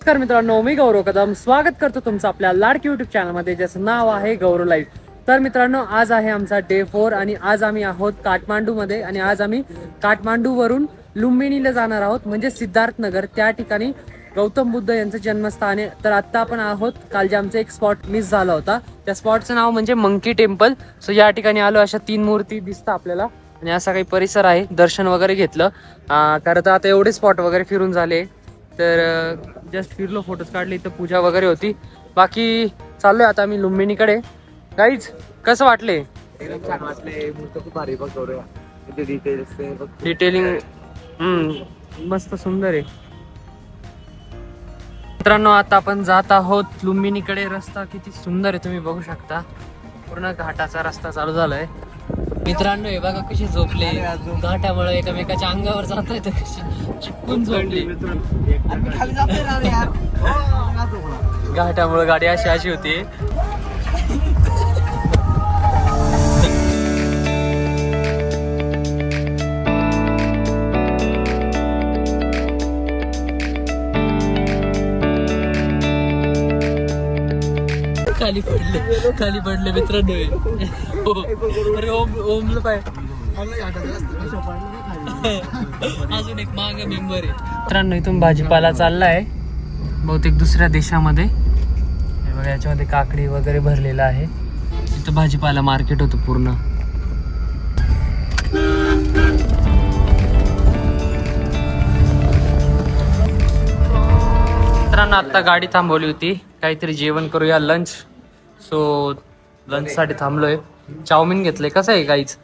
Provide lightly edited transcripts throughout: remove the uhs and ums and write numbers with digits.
नमस्कार मित्रांनो, मी गौरव कदम स्वागत करतो तुमचं आपल्या लाडकी युट्यूब चॅनलमध्ये, ज्याचं नाव आहे गौरव लाईव्ह. तर मित्रांनो, आज आहे आमचा डे 4 आणि आज आम्ही आहोत काठमांडूमध्ये आणि आज आम्ही काठमांडूवरून लुंबिनीला जाणार आहोत, म्हणजे सिद्धार्थनगर. त्या ठिकाणी गौतम बुद्ध यांचं जन्मस्थान आहे. तर आत्ता आपण आहोत, काल जे आमचा एक स्पॉट मिस झाला होता त्या स्पॉटचं नाव म्हणजे मंकी टेम्पल. सो या ठिकाणी आलो, अशा 3 मूर्ती दिसतात आपल्याला आणि असा काही परिसर आहे. दर्शन वगैरे घेतलं, कारण आता एवढे स्पॉट वगैरे फिरून झाले. तर जस्ट फिरलो, फोटोज काढले, इथं पूजा वगैरे होती. बाकी चाललोय आता आम्ही लुंबिनीकडे. गाईज, कसं वाटले? एकदम छान वाटले. मूर्त खूप भारी बघ गौरव. किती डिटेल्स डिटेलिंग मस्त सुंदर आहे. मित्रांनो, आता आपण जात आहोत लुंबिनीकडे. रस्ता किती सुंदर आहे, तुम्ही बघू शकता. पूर्ण घाटाचा रस्ता चालू झालाय. मित्रांनो, हे बघा कशी झोपले, घाटामुळे एकमेकाच्या अंगावर जात आहेत, कशी चिपकून झोपली. घाटामुळे गाडी अशी होती. खाली पडले मित्रांनो. अरे ओमलं पाय. अजून एक माग मेंबर आहे. मित्रांनो, इथून भाजीपाला चाललाय बहुतेक दुसऱ्या देशामध्ये. हे बघा, याच्यामध्ये काकडी वगैरे भरलेला आहे. इथं भाजीपाला मार्केट होतं पूर्ण. मित्रांनो, आता गाडी थांबवली होती, काहीतरी जेवण करूया, लंच. सो लंच साठी थांबलोय. चाऊमिन घेतलंय. कसं आहे गाईच?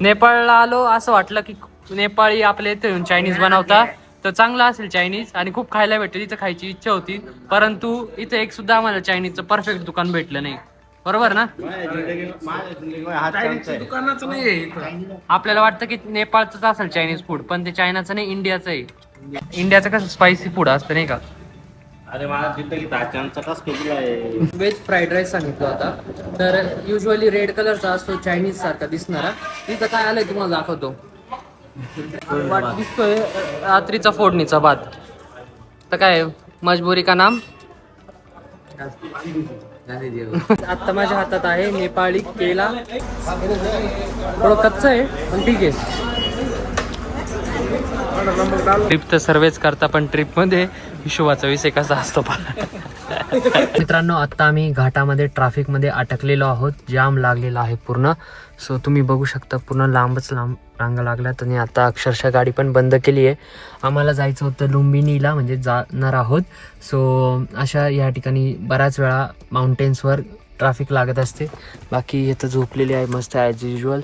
नेपाळला आलो, असं वाटलं की नेपाळी आपल्या इथे येऊन चायनीज बनवता तर चांगलं असेल चायनीज, आणि खूप खायला भेटेल. इथं खायची इच्छा होती, परंतु इथं एक सुद्धा आम्हाला चायनीजचं परफेक्ट दुकान भेटलं नाही. बरोबर ना? दुकानाचं नाही. आपल्याला वाटतं की नेपाळचंच असेल चायनीज फूड, पण ते चायनाचं नाही, इंडियाचं आहे. इंडियाचं कसं स्पायसी फूड असतं नाही का? अरे मला व्हेज फ्राईड राईस सांगितलं होता. तर युजली रेड कलरचा असतो, चायनीज सारखा दिसणारा. इथं काय आलंय तुम्हाला दाखवतो. दिसतोय रात्रीचा फोडणीचा भात. तर काय, मजबुरी का नाम. आता माझ्या हातात आहे नेपाळी केला. थोडं कच्चं आहे पण ठीक आहे. ट्रिप तर सर्वेच करता, पण ट्रिप मध्ये हिशोबाचा विषय कसा असतो. मित्रांनो, आता आम्ही घाटामध्ये ट्रॅफिक मध्ये अटकलेलो आहोत. जाम लागलेला आहे पूर्ण. सो तुम्ही बघू शकता, पूर्ण लांब रांगा लागल्यात आणि आता अक्षरशः गाडी पण बंद केली आहे. आम्हाला जायचं होतं लुंबिनीला, म्हणजे जाणार आहोत. सो अशा या ठिकाणी बऱ्याच वेळा माउंटेन्सवर ट्रॅफिक लागत असते. बाकी इथं झोपलेली आहे मस्त ॲज युजल.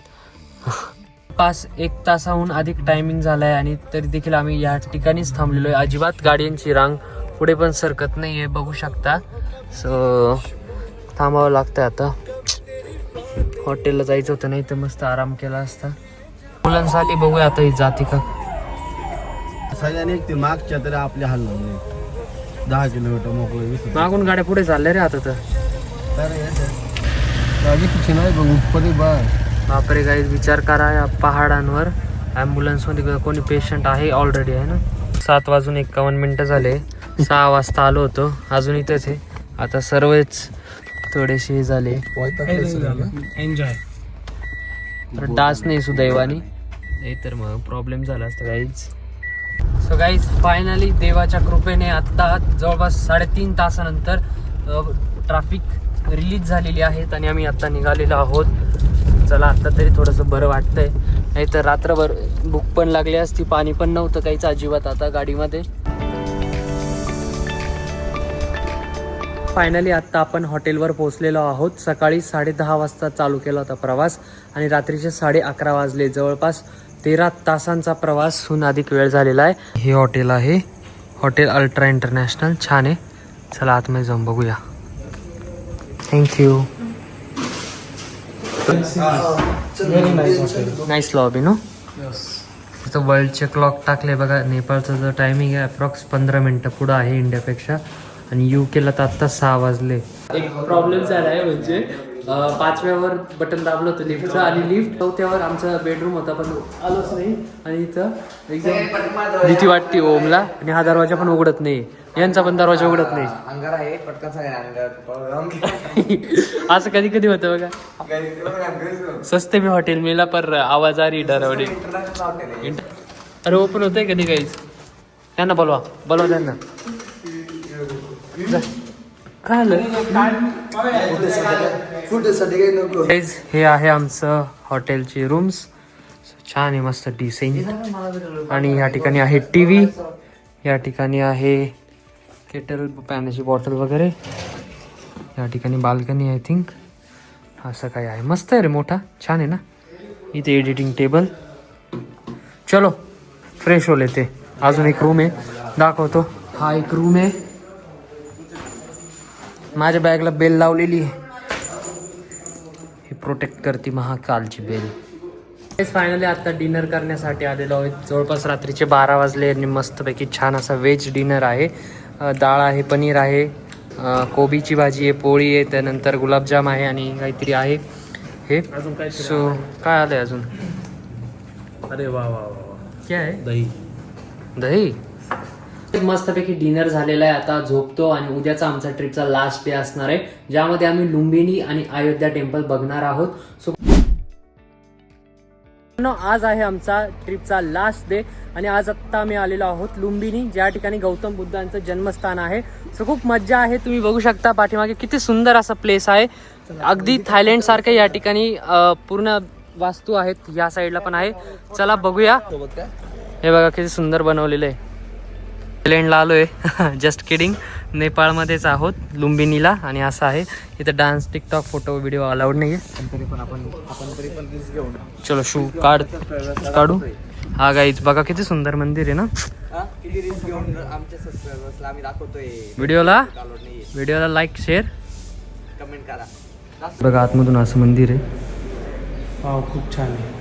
1 तासाहून अधिक टायमिंग झालाय आणि तरी देखील आम्ही या ठिकाणीच थांबलेलो आहे. अजिबात गाड्यांची रांग पुढे पण सरकत नाही आहे, बघू शकता. सो थांबावं लागतं. आता हॉटेलला जायचं होतं, नाही तर मस्त आराम केला असता. मुलांसाठी बघूया आता ही जाती का. सगळ्यांनी ते मागच्या तरी आपल्या हाल 10 किलोमीटर मोकळे. मागून गाड्या पुढे चालल्या रे आता. तर बापरे गाईज, विचार करा, या पहाडांवर ॲम्ब्युलन्समध्ये कोणी पेशंट आहे ऑलरेडी, आहे ना. 7:51 झाले. 6 वाजता आलो होतो, अजून इथेच आहे. आता सर्वच थोडेसे झाले. एन्जॉय डास नाही सुदैवानी, नाही तर मग प्रॉब्लेम झाला असता गाईज. सो गाईज, फायनली देवाच्या कृपेने आत्ता जवळपास 3.5 तासानंतर ट्रॅफिक रिलीज झालेली आहेत आणि आम्ही आत्ता निघालेलो आहोत. चला, आत्ता तरी थोडंसं बरं वाटतंय, नाही तर रात्रभर भूक पण लागली असती, पाणी पण नव्हतं काहीच अजिबात आता गाडीमध्ये. फायनली आत्ता आपण हॉटेलवर पोहोचलेलो आहोत. सकाळी 10:30 वाजता चालू केला होता प्रवास आणि रात्रीचे 11:30 वाजले. जवळपास 13 तासांचा प्रवासहून अधिक वेळ झालेला आहे. हे हॉटेल आहे, हॉटेल अल्ट्रा इंटरनॅशनल. छान आहे. चला आतमध्ये जाऊन बघूया. थँक्यू. Nice lobby no. इथं वर्ल्डचे क्लॉक टाकले बघा. नेपाळचा जो टायमिंग आहे अप्रॉक्स 15 मिनटं पुढं आहे इंडियापेक्षा, आणि UK ला तर आत्ता 6 वाजले. एक प्रॉब्लेम झाला आहे, म्हणजे 5व्यावर बटन दाबलं होतं लिफ्टचं आणि लिफ्ट 4थ्यावर आमचा बेडरूम होता पण आलोच नाही. आणि इथं एकदम भीती वाटते ओमला आणि हा दरवाजा पण उघडत नाही. यांचा पण दरवाजा उघडत नाही. अंगार आहे पटकन सगळ्या असं कधी कधी होतं बघा. सस्ते में हॉटेल मिला पर आवाज आ रही डरवली. अरे ओपन होतंय कधी काहीच. त्यांना बोलवा त्यांना. काय आलं? Guys, हे आहे आमचं हॉटेलची रूम्स. छान आहे मस्त डिसेंट. आणि या ठिकाणी आहे टीव्ही. या ठिकाणी आहे केटल पाण्याची बॉटल वगैरे. या ठिकाणी बाल्कनी आय थिंक असं काय आहे. मस्त आहे रे मोठा छान आहे ना. इथे एडिटिंग टेबल. चलो फ्रेश हो लेते. अजून एक रूम आहे दाखवतो. हा एक रूम आहे. माझ्या बॅगला बेल लावलेली आहे. ही प्रोटेक्ट करते महाकालची बेल. फायनली आता डिनर करण्यासाठी आलेलो आहोत. जवळपास रात्रीचे 12 वाजले आणि मस्तपैकी छान असा व्हेज डिनर आहे. डाळ आहे, पनीर आहे, कोबीची भाजी आहे, पोळी आहे, त्यानंतर गुलाबजाम आहे आणि काहीतरी आहे हे. सो काय आलंय अजून? अरे वा वा काय आहे? दही. मस्तपैकी डिनर झालेला आहे. आता झोपतो आणि उद्याचा आमचा ट्रिपचा लास्ट डे असणार आहे ज्यामध्ये आम्ही लुंबिनी आणि अयोध्या टेम्पल बघणार आहोत. सो आज आहे आमचा ट्रिपचा लास्ट डे आणि आज आत्ता आम्ही आलेलो आहोत लुंबिनी, ज्या ठिकाणी गौतम बुद्धांचं जन्मस्थान आहे. सो खूप मज्जा आहे. तुम्ही बघू शकता पाठीमागे किती सुंदर असा प्लेस आहे. अगदी थायलंड सारखं या ठिकाणी पूर्ण वास्तू आहेत. या साईडला पण आहे. चला बघूया. हे बघा किती सुंदर बनवलेलं आहे. थायलंडला आलोय जस्ट किडिंग. नेपाळमध्येच आहोत लुंबिनीला. आणि असं आहे इथं dance, TikTok, photo, video allowed नाही आहे. तरी पण आपण रिस्क घेऊ. चलो शू काढू. हा गाईज बघा किती सुंदर मंदिर आहे ना. किती रिस्क घेऊन आमच्या सबस्क्रायबर्सला आम्ही दाखवतोय. व्हिडिओला लाईक शेअर कमेंट करा. बघा आतमधून असं मंदिर आहे. वाव खूप छान आहे.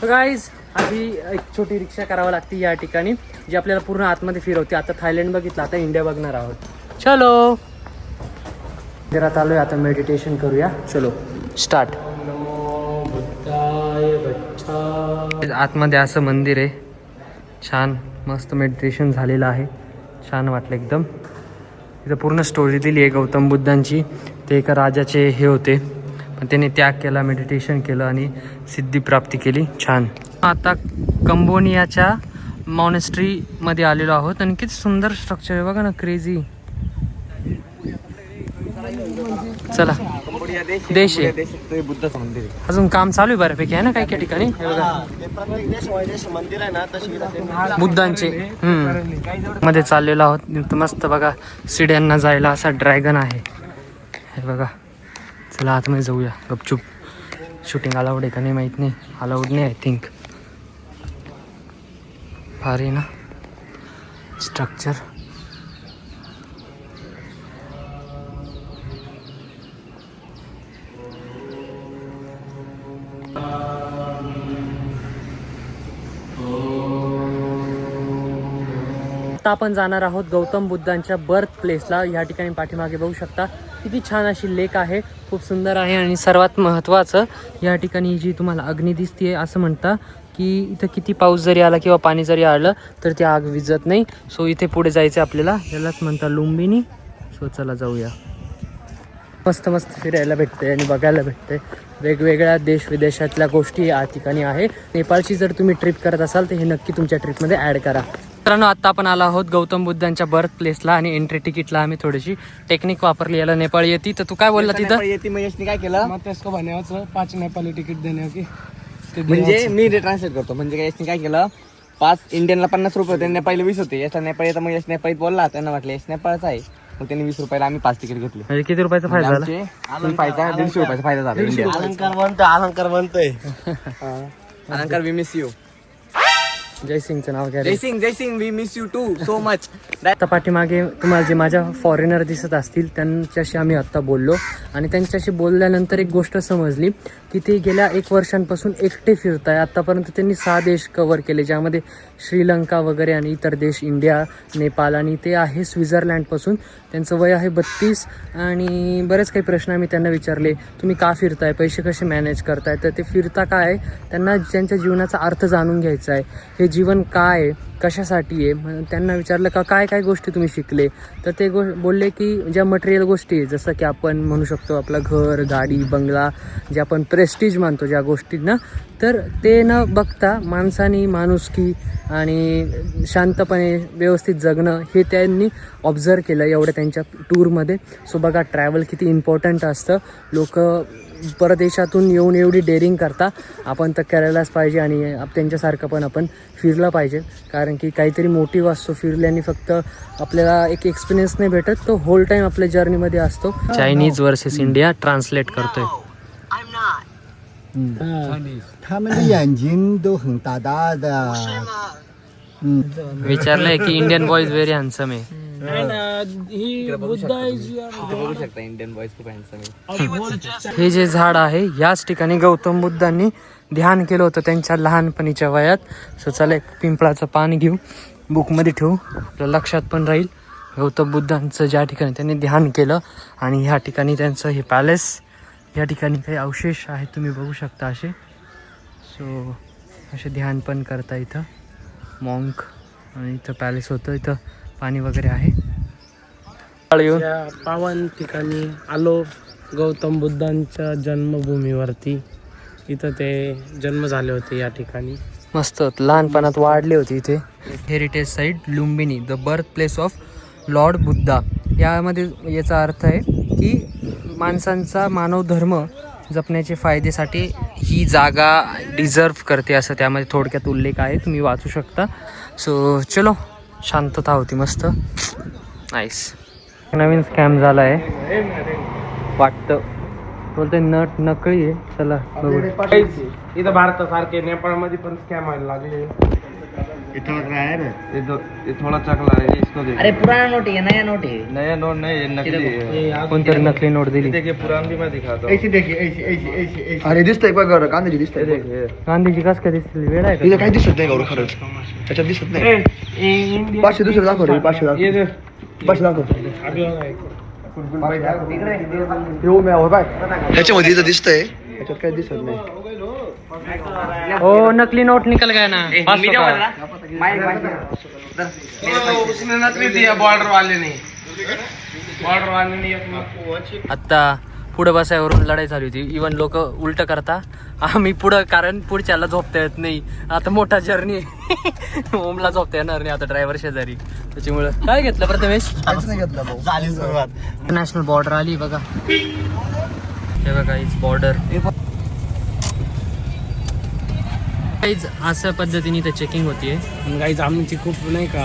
गाईज आधी एक छोटी रिक्षा करावी लागते या ठिकाणी जी आपल्याला पूर्ण आतमध्ये फिरवते. आता थायलंड बघितलं, आता इंडिया बघणार आहोत. चलो मंदिरात आलोय. आता मेडिटेशन करूया. चलो स्टार्ट. आतमध्ये असं मंदिर आहे. छान मस्त मेडिटेशन झालेलं आहे. छान वाटलं एकदम. इथं पूर्ण स्टोरी दिली आहे गौतम बुद्धांची. ते एका राजाचे हे होते पण त्याने त्याग केला, मेडिटेशन केलं आणि सिद्धी प्राप्ती केली. छान. आता कंबोनियाच्या मॉनेस्ट्रीमध्ये आलेलो आहोत आणि किती सुंदर स्ट्रक्चर आहे बघा ना. क्रेझी. चला देश आहे. बुद्धाचं मंदिर आहे. अजून काम चालू आहे बऱ्यापैकी आहे ना काही काही ठिकाणी. हे बघा बुद्धांचे मध्ये चाललेलो आहोत. मस्त बघा सीड्यांना जायला असा ड्रॅगन आहे. हे बघा. चला आतमध्ये जाऊया गपचूप. शूटिंग अलाउड आहे का नाही माहीत नाही. अलाउड नाही आय थिंक. भारी ना स्ट्रक्चर. आता आपण जाणार आहोत गौतम बुद्धांच्या बर्थ प्लेसला. या ठिकाणी पाठीमागे बघू शकता किती छान अशी लेक आहे. खूप सुंदर आहे. आणि सर्वात महत्त्वाचं या ठिकाणी जी तुम्हाला अग्नी दिसते असं म्हणता की इथं किती पाऊस जरी आला किंवा पाणी जरी आलं तर ती आग विझत नाही. सो इथे पुढे जायचं आपल्याला. यालाच म्हणता लुंबिनी. सो चला जाऊया. मस्त मस्त फिरायला भेटते आणि बघायला भेटते. वेगवेगळ्या देश विदेशातल्या गोष्टी या ठिकाणी आहे. नेपाळची जर तुम्ही ट्रिप करत असाल तर हे नक्की तुमच्या ट्रिपमध्ये ॲड करा. मित्रांनो आता आपण आलो आहोत गौतम बुद्धांच्या बर्थ प्लेसला आणि एंट्री तिकीटला आम्ही थोडीशी टेक्निक वापरली. याला नेपाळ येते. तर तू काय बोलला तिथं? येते महेशने काय केलं मग त्यसको भनेको 5 नेपाली तिकीट देणे की म्हणजे मी ट्रान्सलेट करतो. म्हणजे याने काय केलं 5 इंडियनला 50 रुपये होते. नेपाळीला 20 होते. याचा नेपाळ येतं. मग यश नेपाळीत बोलला. त्यांना वाटलं यश नेपाळचा आहे. मग त्यांनी 20 रुपयाला आम्ही 5 तिकीट घेतली. म्हणजे किती रुपयाचा फायदा झाला? 150 रुपयाचा फायदा झाला. इंडिया अलंकार म्हणतोय अलंकार वी मिस यू. जयसिंगचं नाव घ्या रे. Jay Singh we miss you too so much. आता पाठीमागे तुम्हाला जे माझ्या फॉरेनर दिसत असतील त्यांच्याशी आम्ही आत्ता बोललो आणि त्यांच्याशी बोलल्यानंतर एक गोष्ट समजली की ते गेल्या 1 वर्षांपासून एकटे फिरत आहे. आत्तापर्यंत त्यांनी 6 देश कव्हर केले, ज्यामध्ये श्रीलंका वगैरे आणि इतर देश, इंडिया, नेपाळ, आणि ते आहे स्वित्झर्लंडपासून. त्यांचं वय आहे 32 आणि बरेच काही प्रश्न आम्ही त्यांना विचारले. तुम्ही का फिरताय, पैसे कसे मॅनेज करताय, तर ते फिरता काय, त्यांना त्यांच्या जीवनाचा अर्थ जाणून घ्यायचा आहे, हे जीवन काय आहे, कशासाठी आहे. त्यांना विचारलं का काय काय गोष्टी तुम्ही शिकले, तर ते बोलले की ज्या मटेरियल गोष्टी आहे, जसं की आपण म्हणू शकतो आपलं घर, गाडी, बंगला, जे आपण प्रेस्टिज मानतो ज्या गोष्टींना, तर ते न बघता माणसानी माणुसकी आणि शांतपणे व्यवस्थित जगणं हे त्यांनी ऑब्झर्व केलं एवढं त्यांच्या टूरमध्ये. सो बघा ट्रॅव्हल किती इम्पॉर्टंट असतं. लोक परदेशातून येऊन एवढी डेअरिंग करता, आपण तर करायलाच पाहिजे आणि त्यांच्यासारखं पण आपण फिरलं पाहिजे, कारण की काहीतरी मोटिव्ह असतो. फिरल्याने फक्त आपल्याला एक एक्सपिरियन्स नाही भेटत, तो होल टाईम आपल्या जर्नीमध्ये असतो. चायनीज वर्सेस इंडिया ट्रान्सलेट करतोय. 他们的眼睛都很大大的。 विचारलंय की इंडियन बॉयज व्हेरी हँडसम आहे. इथे बघू शकता इंडियन बॉयज खूप हँडसम आहे. हे जे झाड आहे याच ठिकाणी गौतम बुद्धांनी ध्यान केलं होतं त्यांच्या लहानपणीच्या वयात. सो चला एक पिंपळाचं पान घेऊ, बुकमध्ये ठेवू, आपल्या लक्षात पण राहील गौतम बुद्धांचं ज्या ठिकाणी त्यांनी ध्यान केलं. आणि ह्या ठिकाणी त्यांचं हे पॅलेस, या ठिकाणी काही अवशेष आहेत तुम्ही बघू शकता असे. सो असे ध्यान पण करता इथं मॉन्क. आणि इथं पॅलेस होतं, इथं पाणी वगैरे आहे. या पावन ठिकाणी आलो, गौतम बुद्धांच्या जन्मभूमीवरती. इथं ते जन्म झाले होते या ठिकाणी. मस्त लहानपणात वाढले होते इथे. Heritage site Lumbini, the birth place of Lord Buddha. यामध्ये याचा अर्थ आहे की माणसांचा मानव धर्म जपण्याचे फायदेसाठी ही जागा डिझर्व करते, असं त्यामध्ये थोडक्यात उल्लेख आहे, तुम्ही वाचू शकता. सो चलो, शांतता होती मस्त. नाईस. नवीन स्कॅम झाला आहे वाटतं, बोलते नकळी आहे. चला बघू. इथं भारतासारखे नेपाळमध्ये पण स्कॅम व्हायला लागले. ये थोड़ा चकला है, इसको देखो। अरे पुराना नोट है, नया नोट है. नया नोट नहीं, ये नकली है। कोणतरी नकली नोट दिली. देखिए पुरानी भी मैं दिखाता हूँ। ऐसी देखिए, ऐसी ऐसी ऐसी ऐसी. अरे दिसतंय बघ गौरव, गांधीजी दिसतंय बघ. देखिए गांधीजी कस काय दिसतील, वेळ आहे इथं का? काही दिसत नाही गौरव, खरंच त्याच्यात दिसत नाही. 500 दुसरं दाखव रे, 500 दाखव, 500 दाखव. हो मी आहो बाय, त्याच्यामध्ये इथं दिसतंय, त्याच्यात काही दिसत नाही. ओ नकली नोट निकल गया ना. उसने नकली दिया बॉर्डर वाले ने. बॉर्डर वाले ने आता पुढं बसायवरून लढाई झाली होती. इवन लोक उलट करता, आम्ही पुढं, कारण पुढच्याला झोपता येत नाही. आता मोठा जर्नी ओमला झोपता येणार नाही आता ड्रायव्हर शेजारी, त्याच्यामुळं काय घेतलं प्रथमेश? काहीच नाही घेतलं भाऊ. इंटरनॅशनल बॉर्डर आली बघा. हे बघा हीच बॉर्डर. अशा पद्धतीने इथं चेकिंग होतीये. गाईज आमची खूप नाही का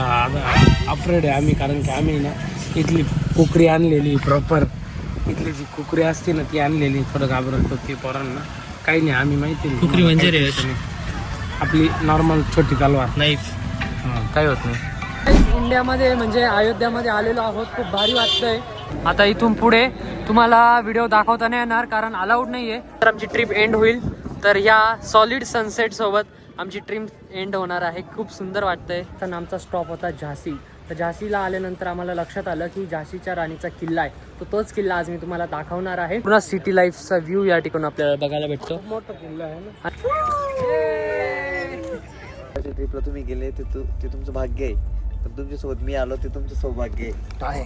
अफ्रेड आहे आम्ही, कारण की आम्ही ना इथली कुकरी आणलेली प्रॉपर. इथली जी कुकरी असते ना ती आणलेली, थोडं घाबरत होती पोरांना. काही नाही, आम्ही माहिती नाही. कुकरी म्हणजे रे आपली नॉर्मल छोटी तलवार. नाईफ, काय होत नाही. इंडियामध्ये म्हणजे अयोध्यामध्ये आलेलो आहोत, खूप भारी वाटतंय. आता इथून पुढे तुम्हाला व्हिडिओ दाखवता नाही येणार, कारण अलाउड नाहीये. तर आमची ट्रिप एंड होईल, तर या सॉलिड सनसेट सोबत आमची ट्रिप एंड होणार आहे. खूप सुंदर वाटतंय. तर आमचा स्टॉप होता झाशी. तर झाशीला आल्यानंतर आम्हाला लक्षात आलं की झाशीच्या राणीचा किल्ला आहे, तो तोच किल्ला आज मी तुम्हाला दाखवणार आहे. पुन्हा सिटी लाईफचा व्ह्यू या ठिकाणी आपल्याला बघायला भेटतो. मोठा किल्ला आहे ना. ट्रिपला तुम्ही गेले ते तुमचं भाग्य आहे, पण तुमच्यासोबत मी आलो ते तुमचं सौभाग्य आहे. काय